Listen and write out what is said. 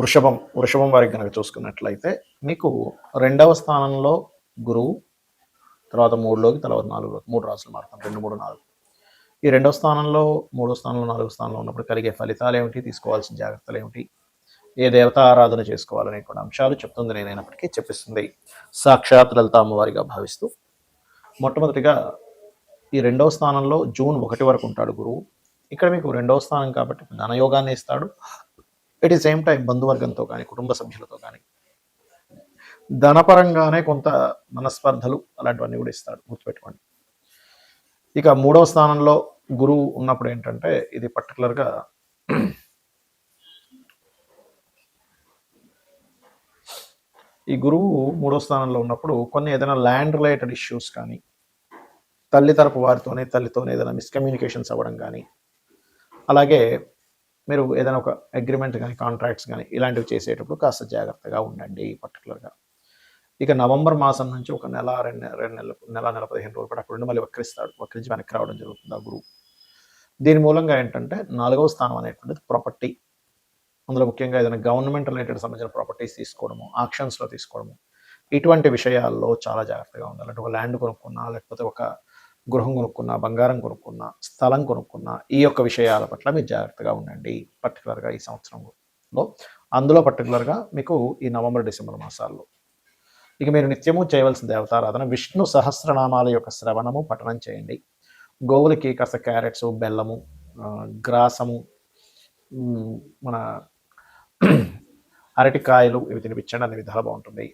వృషభం వారికి కనుక చూసుకున్నట్లయితే మీకు 2వ స్థానంలో గురువు, తర్వాత 3లోకి, తర్వాత 4లోకి 3 రాసులు మారుతాం. 2, 3, 4. ఈ 2వ స్థానంలో, 3వ స్థానంలో, 4వ స్థానంలో ఉన్నప్పుడు కలిగే ఫలితాలు ఏమిటి, తీసుకోవాల్సిన జాగ్రత్తలు ఏమిటి, ఏ దేవత ఆరాధన చేసుకోవాలనే కొన్ని అంశాలు చెప్తుంది. నేనైనప్పటికీ చెప్పిస్తుంది సాక్షాత్ లలిత అమ్మవారిగా భావిస్తూ, మొట్టమొదటిగా ఈ 2వ స్థానంలో జూన్ 1 వరకు ఉంటాడు గురువు. ఇక్కడ మీకు 2వ స్థానం కాబట్టి ధనయోగాన్ని ఇస్తాడు. ఎట్ ది సేమ్ టైం బంధువర్గంతో కానీ, కుటుంబ సభ్యులతో కానీ ధనపరంగానే కొంత మనస్పర్ధలు అలాంటివన్నీ కూడా ఇస్తాడు, గుర్తుపెట్టుకోండి. ఇక 3వ స్థానంలో గురువు ఉన్నప్పుడు ఏంటంటే, ఇది పర్టికులర్గా ఈ గురువు 3వ స్థానంలో ఉన్నప్పుడు కొన్ని ఏదైనా ల్యాండ్ రిలేటెడ్ ఇష్యూస్ కానీ, తల్లి తరపు వారితోనే తల్లితోనే ఏదైనా మిస్కమ్యూనికేషన్స్ అవ్వడం కానీ, అలాగే మీరు ఏదైనా ఒక అగ్రిమెంట్ కానీ, కాంట్రాక్ట్స్ కానీ ఇలాంటివి చేసేటప్పుడు కాస్త జాగ్రత్తగా ఉండండి పర్టికులర్గా. ఇక నవంబర్ మాసం నుంచి ఒక నెల 2 నెలలు, నెల 15 రోజులు కూడా అక్కడ ఉండి మళ్ళీ వక్రించి వెనక్కి రావడం జరుగుతుంది ఆ గురువు. దీని మూలంగా ఏంటంటే 4వ స్థానం అనేటువంటిది ప్రాపర్టీ, అందులో ముఖ్యంగా ఏదైనా గవర్నమెంట్ రిలేటెడ్ సంబంధించిన ప్రాపర్టీస్ తీసుకోవడము, ఆక్షన్స్లో తీసుకోవడము, ఇటువంటి విషయాల్లో చాలా జాగ్రత్తగా ఉండాలి. అంటే ఒక ల్యాండ్ కొనుక్కున్నా, లేకపోతే ఒక గృహం కొనుక్కున్నా, బంగారం కొనుక్కున్నా, స్థలం కొనుక్కున్నా, ఈ యొక్క విషయాల పట్ల మీరు జాగ్రత్తగా ఉండండి పర్టికులర్గా ఈ సంవత్సరంలో. అందులో పర్టికులర్గా మీకు ఈ నవంబర్, డిసెంబర్ మాసాల్లో ఇక మీరు నిత్యము చేయవలసిన దేవతారాధన విష్ణు సహస్రనామాల యొక్క శ్రవణము, పఠనం చేయండి. గోవులకి కాస్త క్యారెట్స్, బెల్లము, గ్రాసము, మన అరటికాయలు ఇవి తినిపించండి, అన్ని విధాలు బాగుంటుంది.